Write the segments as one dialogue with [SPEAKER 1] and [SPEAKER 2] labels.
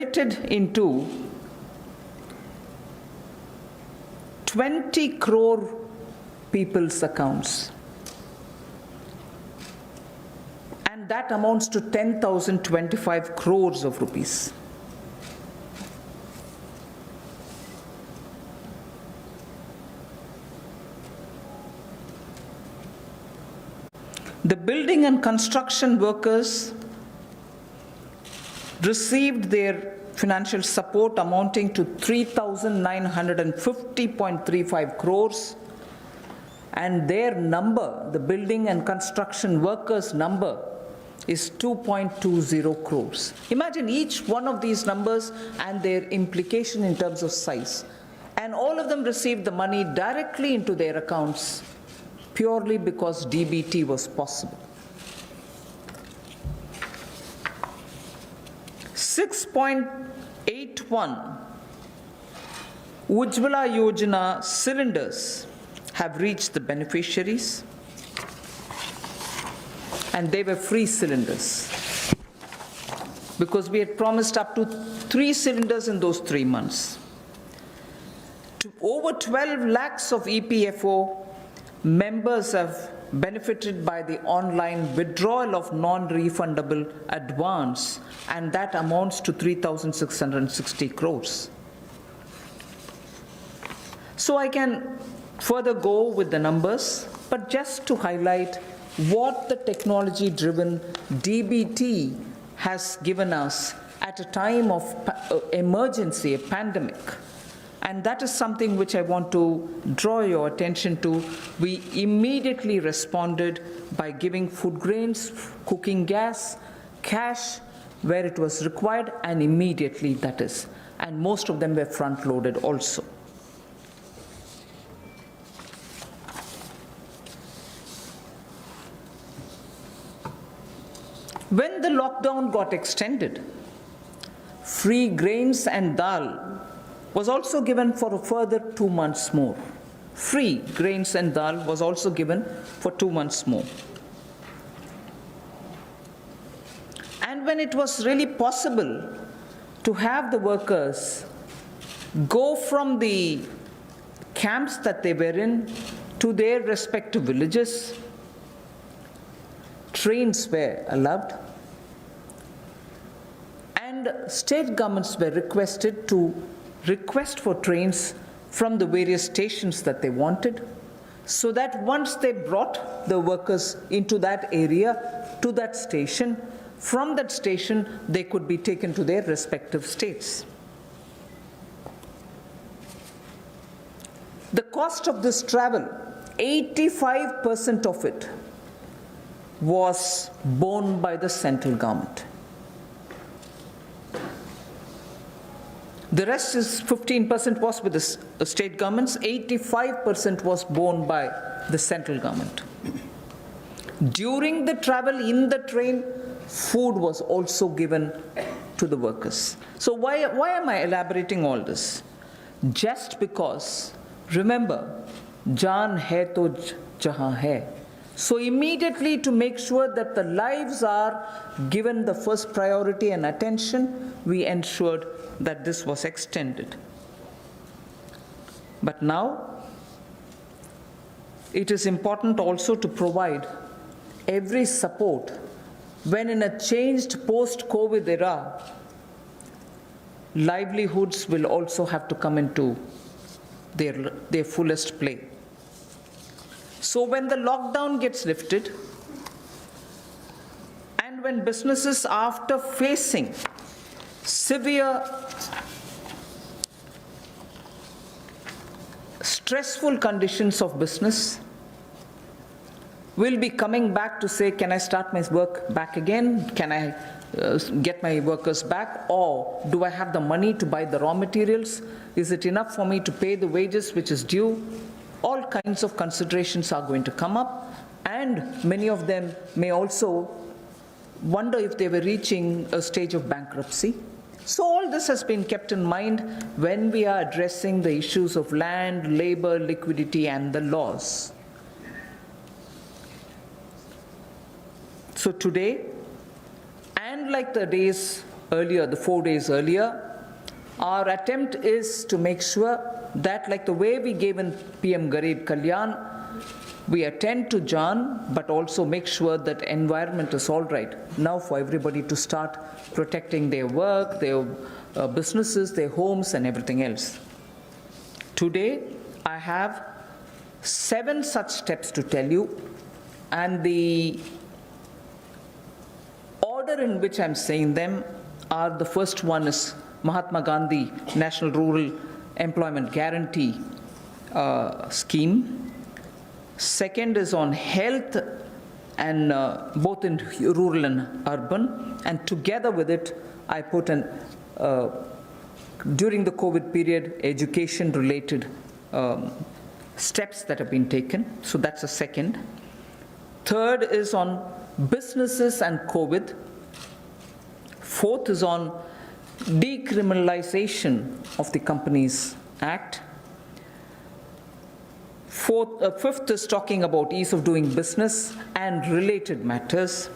[SPEAKER 1] into 20 crore people's accounts, and that amounts to 10,025 crores of rupees. The building and construction workers received their financial support amounting to 3,950.35 crores, and their number, the building and construction workers' number, is 2.20 crores. Imagine each one of these numbers and their implication in terms of size. And all of them received the money directly into their accounts purely because DBT was possible. 6.81 Ujjwala Yojana cylinders have reached the beneficiaries, and they were free cylinders because we had promised up to 3 cylinders in those 3 months. Over 12 lakhs of EPFO members have benefited by the online withdrawal of non-refundable advance, and that amounts to 3,660 crores. So I can further go with the numbers, but just to highlight what the technology-driven DBT has given us at a time of emergency, a pandemic. And that is something which I want to draw your attention to. We immediately responded by giving food grains, cooking gas, cash where it was required, and immediately, that is. And most of them were front-loaded also. When the lockdown got extended, free grains and dal was also given for a further 2 months more. Free grains and dal was also given for 2 months more. And when it was really possible to have the workers go from the camps that they were in to their respective villages, trains were allowed, and state governments were requested to request for trains from the various stations that they wanted, so that once they brought the workers into that area, to that station, from that station they could be taken to their respective states. The cost of this travel, 85% of it was borne by the central government. The rest is 15% was with the state governments, 85% was borne by the central government. During the travel in the train, food was also given to the workers. So why am I elaborating all this? Just because, remember, jaan hai to jahan hai. So immediately, to make sure that the lives are given the first priority and attention, we ensured that this was extended. But now, it is important also to provide every support when in a changed post-COVID era, livelihoods will also have to come into their fullest play. So when the lockdown gets lifted, and when businesses, after facing severe, stressful conditions of business, will be coming back to say, can I start my work back again? Can I get my workers back? Or do I have the money to buy the raw materials? Is it enough for me to pay the wages which is due? All kinds of considerations are going to come up, and many of them may also wonder if they were reaching a stage of bankruptcy. So all this has been kept in mind when we are addressing the issues of land, labor, liquidity, and the laws. So today, and like the days earlier, the 4 days earlier, our attempt is to make sure that, like the way we gave in PM Garib Kalyan, we attend to Jan, but also make sure that environment is all right now for everybody to start protecting their work, their businesses, their homes, and everything else. Today, I have 7 such steps to tell you, and the order in which I'm saying them are: the first one is Mahatma Gandhi National Rural Employment Guarantee Scheme. Second is on health, and both in rural and urban. And together with it, I put an during the COVID period, education-related steps that have been taken. So that's the second. Third is on businesses and COVID. Fourth is on decriminalization of the Companies Act. Fifth is talking about ease of doing business and related matters.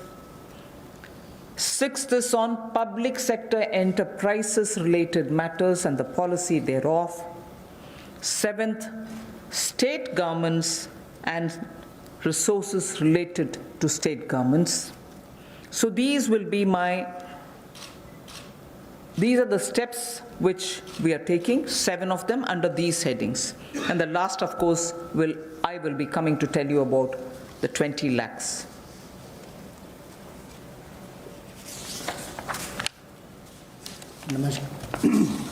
[SPEAKER 1] Sixth is on public sector enterprises related matters and the policy thereof. Seventh, state governments and resources related to state governments. So these are the steps which we are taking, 7 of them under these headings. And the last, of course, I will be coming to tell you about the 20 lakhs.
[SPEAKER 2] Namaskar.